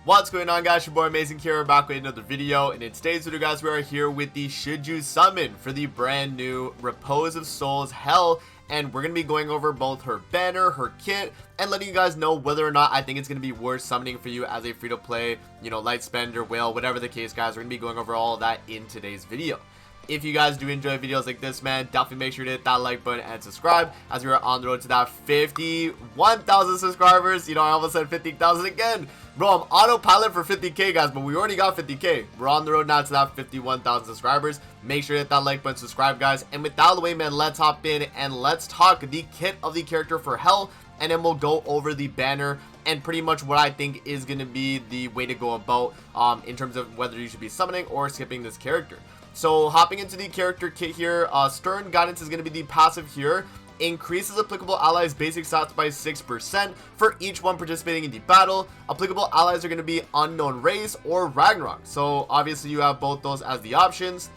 What's going on, guys? Your boy Amazing here, back with another video, and in today's video, guys, we are here with the Should You Summon for the brand new Repose of Souls Hell, and we're going to be going over both her banner, her kit, and letting you guys know whether or not I think it's going to be worth summoning for you as a free-to-play, light spender, whale, whatever the case, guys. We're going to be going over all of that in today's video. If you guys do enjoy videos like this, man, definitely make sure to hit that like button and subscribe, as we are on the road to that 51,000 subscribers. I almost said 50,000 again. Bro, I'm autopilot for 50k, guys, but we already got 50k. We're on the road now to that 51,000 subscribers. Make sure to hit that like button, subscribe, guys. And with that out of the way, man, let's hop in and let's talk the kit of the character for Hell, and then we'll go over the banner and pretty much what I think is going to be the way to go about in terms of whether you should be summoning or skipping this character. So hopping into the character kit here, Stern Guidance is going to be the passive here. Increases applicable allies basic stats by 6% for each one participating in the battle. Applicable allies are going to be Unknown Race or Ragnarok. So obviously you have both those as the options.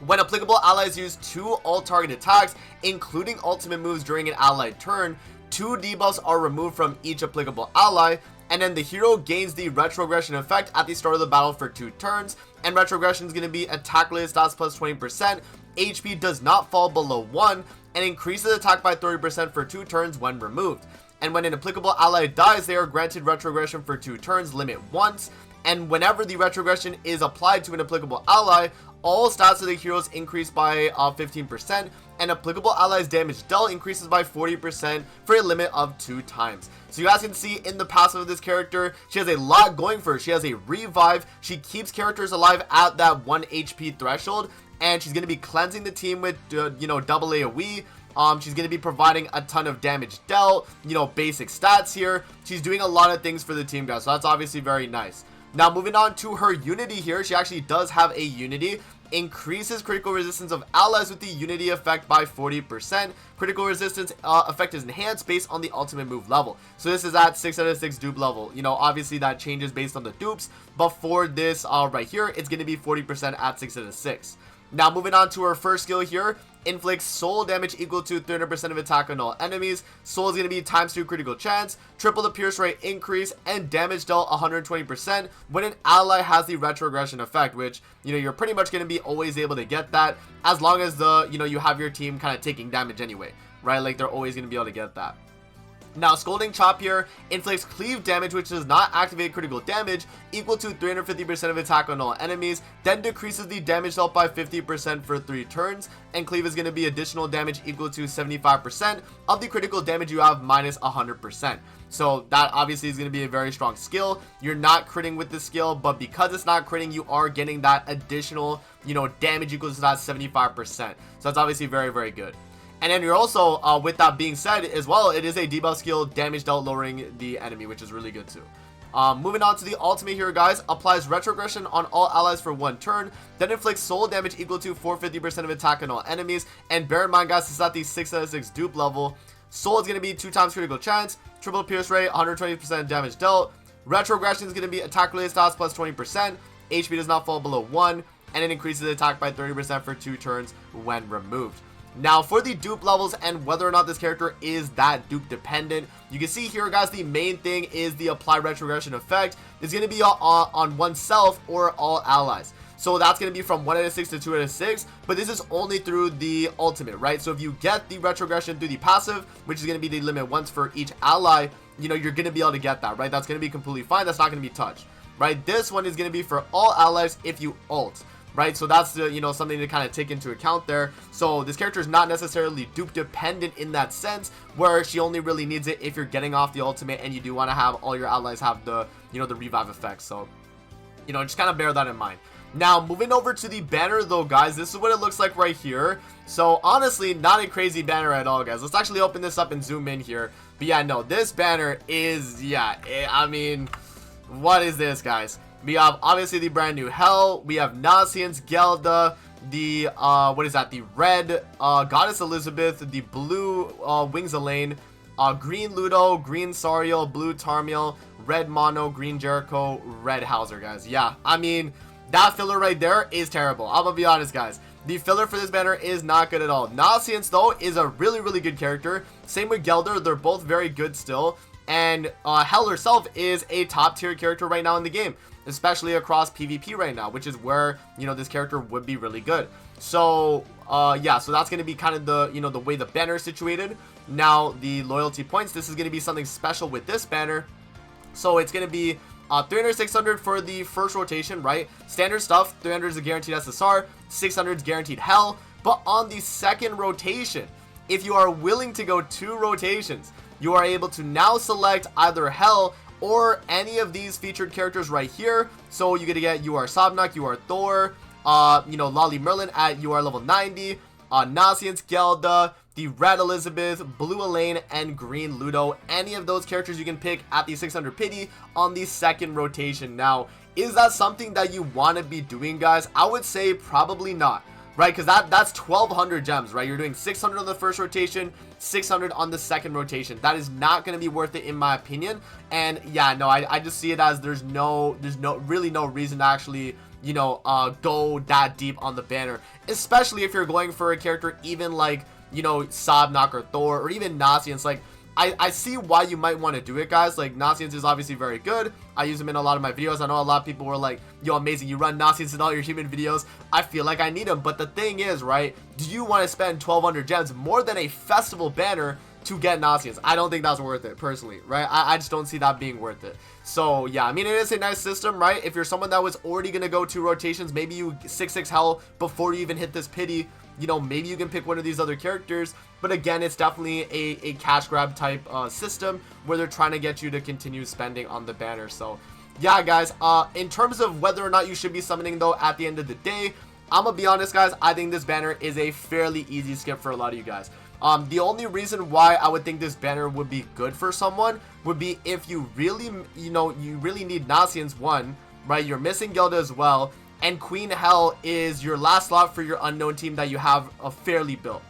When applicable allies use 2 all target attacks, including ultimate moves during an allied turn, 2 debuffs are removed from each applicable ally. And then the hero gains the retrogression effect at the start of the battle for 2 turns. And retrogression is going to be attack related stats plus 20%. HP does not fall below 1. And increases attack by 30% for 2 turns when removed. And when an applicable ally dies, they are granted retrogression for 2 turns, limit once. And whenever the retrogression is applied to an applicable ally, all stats of the heroes increase by 15%, and applicable allies damage dealt increases by 40% for a limit of 2 times. So you guys can see in the passive of this character, she has a lot going for her. She has a revive, she keeps characters alive at that 1 HP threshold, and she's going to be cleansing the team with, double AoE. She's going to be providing a ton of damage dealt, basic stats here. She's doing a lot of things for the team, guys, so that's obviously very nice. Now moving on to her unity here, she actually does have a unity. Increases critical resistance of allies with the unity effect by 40%. Critical resistance effect is enhanced based on the ultimate move level. So this is at 6 out of 6 dupe level. Obviously that changes based on the dupes, but for this right here, it's going to be 40% at 6 out of 6. Now moving on to her first skill here, inflicts soul damage equal to 300% of attack on all enemies. Soul is going to be ×2 critical chance, triple the pierce rate increase, and damage dealt 120% when an ally has the retrogression effect, which you're pretty much going to be always able to get that as long as you have your team kind of taking damage anyway, right? Like they're always going to be able to get that. Now, Scolding Chop here inflicts cleave damage, which does not activate critical damage, equal to 350% of attack on all enemies, then decreases the damage dealt by 50% for 3 turns, and cleave is going to be additional damage equal to 75% of the critical damage you have minus 100%. So that obviously is going to be a very strong skill. You're not critting with this skill, but because it's not critting, you are getting that additional, damage equals to that 75%. So that's obviously very, very good. And then you're also, with that being said as well, it is a debuff skill, damage dealt lowering the enemy, which is really good too. Moving on to the ultimate here, guys, applies retrogression on all allies for 1 turn, then inflicts soul damage equal to 450% of attack on all enemies. And bear in mind, guys, this is at the 6 out of 6 dupe level. Soul is going to be 2 times critical chance, triple pierce rate, 120% damage dealt. Retrogression is going to be attack related stats plus 20%, HP does not fall below 1, and it increases attack by 30% for 2 turns when removed. Now for the dupe levels and whether or not this character is that dupe dependent, you can see here, guys, the main thing is the apply retrogression effect is going to be on oneself or all allies. So that's going to be from 1 out of 6 to 2 out of 6, but this is only through the ultimate, right? So if you get the retrogression through the passive, which is going to be the limit once for each ally, you're going to be able to get that, right? That's going to be completely fine. That's not going to be touched, right? This one is going to be for all allies if you ult. Right, so that's something to kind of take into account there. So this character is not necessarily dupe dependent in that sense, where she only really needs it if you're getting off the ultimate and you do want to have all your allies have the the revive effect. So just kind of bear that in mind. Now moving over to the banner though, guys, this is what it looks like right here. So honestly, not a crazy banner at all, guys. Let's actually open this up and zoom in here. But yeah, no, this banner is, I mean, what is this, guys? We have obviously the brand new Hell. We have Nasians, Gelda, the what is that? The red Goddess Elizabeth, the blue Wings Elaine, green Ludo, green Sariel, blue Tarmiel, red Mono, green Jericho, red Hauser, guys. Yeah, I mean, that filler right there is terrible. I'm gonna be honest, guys. The filler for this banner is not good at all. Nasians though is a really, really good character. Same with Gelder. They're both very good still. And Hell herself is a top tier character right now in the game, especially across PvP right now, which is where, you know, this character would be really good. So yeah, so that's going to be kind of the, you know, the way the banner is situated. Now the loyalty points, this is going to be something special with this banner. So it's going to be 300, 600 for the first rotation, right? Standard stuff, 300 is a guaranteed SSR, 600 is guaranteed Hell. But on the second rotation, if you are willing to go 2 rotations, you are able to now select either Hell or any of these featured characters right here. So you're gonna get UR Sobnok, UR Thor, you know, Lolly Merlin at UR level 90, Nasian's Gelda, the Red Elizabeth, Blue Elaine, and Green Ludo. Any of those characters you can pick at the 600 pity on the second rotation. Now, is that something that you want to be doing, guys? I would say probably not, right? Because that's 1,200 gems, right? You're doing 600 on the first rotation, 600 on the second rotation. That is not going to be worth it in my opinion. And yeah, no, I just see it as there's really no reason to actually, you know, go that deep on the banner, especially if you're going for a character even like, you know, Sobnok or Thor or even Nasians. Like, I see why you might want to do it, guys. Like, Nasians is obviously very good. I use them in a lot of my videos. I know a lot of people were like, yo, amazing, you run Nasians in all your human videos. I feel like I need them. But the thing is, right, do you want to spend 1,200 gems more than a festival banner to get Nasians? I don't think that's worth it, personally, right? I just don't see that being worth it. So yeah, I mean, it is a nice system, right? If you're someone that was already going to go 2 rotations, maybe you 6/6 Hell before you even hit this pity, you know, maybe you can pick one of these other characters. But again, it's definitely a cash grab type system where they're trying to get you to continue spending on the banner. So yeah, guys, in terms of whether or not you should be summoning, though, at the end of the day, I'm gonna be honest, guys, I think this banner is a fairly easy skip for a lot of you guys. The only reason why I would think this banner would be good for someone would be if you really, you know, you really need Nasians, one, right? You're missing Gilda as well, and Queen Hell is your last slot for your unknown team that you have fairly built.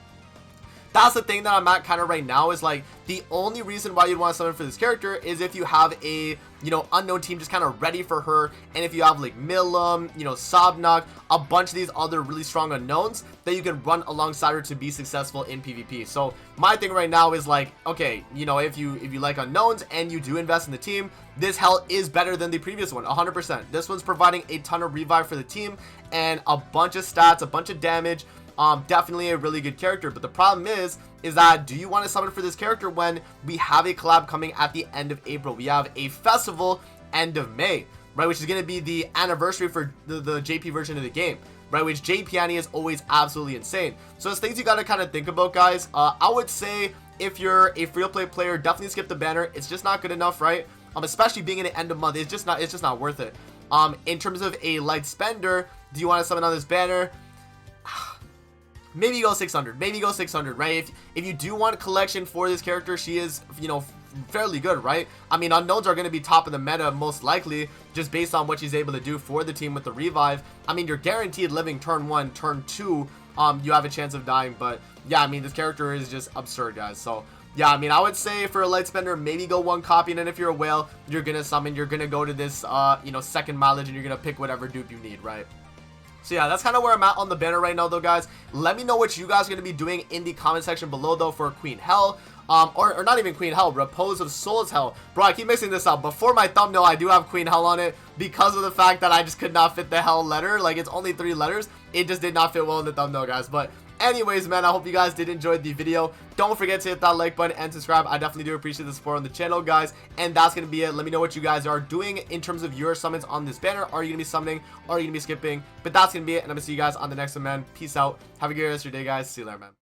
That's the thing that I'm at kind of right now, is like the only reason why you'd want to summon for this character is if you have a, you know, unknown team just kind of ready for her, and if you have like Milam, you know, Sobnok, a bunch of these other really strong unknowns that you can run alongside her to be successful in PvP. So my thing right now is like, okay, you know, if you like unknowns and you do invest in the team, this Hell is better than the previous one, 100%. This one's providing a ton of revive for the team and a bunch of stats, a bunch of damage. Definitely a really good character, but the problem is that do you want to summon for this character when we have a collab coming at the end of April? We have a festival end of May, right, which is going to be the anniversary for the JP version of the game, right, which JP Annie is always absolutely insane. So it's things you got to kind of think about, guys. I would say if you're a free-to-play player, definitely skip the banner. It's just not good enough, right? Especially being in the end of month, it's just not worth it. In terms of a light spender, do you want to summon on this banner? Maybe go 600, right? If you do want a collection for this character, she is, you know, fairly good, right? I mean, unknowns are going to be top of the meta most likely, just based on what she's able to do for the team with the revive. I mean, you're guaranteed living turn 1, turn 2, you have a chance of dying. But yeah, I mean, this character is just absurd, guys. So yeah, I mean, I would say for a light spender, maybe go 1 copy, and then if you're a whale, you're gonna summon, you're gonna go to this you know, second mileage, and you're gonna pick whatever dupe you need, right? So yeah, that's kind of where I'm at on the banner right now, though, guys. Let me know what you guys are going to be doing in the comment section below, though, for Queen Hell. Or not even Queen Hell, Repose of Souls Hell. Bro, I keep mixing this up. Before my thumbnail, I do have Queen Hell on it because of the fact that I just could not fit the Hell letter. Like, it's only 3 letters. It just did not fit well in the thumbnail, guys. But anyways, man, I hope you guys did enjoy the video. Don't forget to hit that like button and subscribe. I definitely do appreciate the support on the channel, guys. And that's going to be it. Let me know what you guys are doing in terms of your summons on this banner. Are you going to be summoning? Are you going to be skipping? But that's going to be it. And I'm going to see you guys on the next one, man. Peace out. Have a good rest of your day, guys. See you later, man.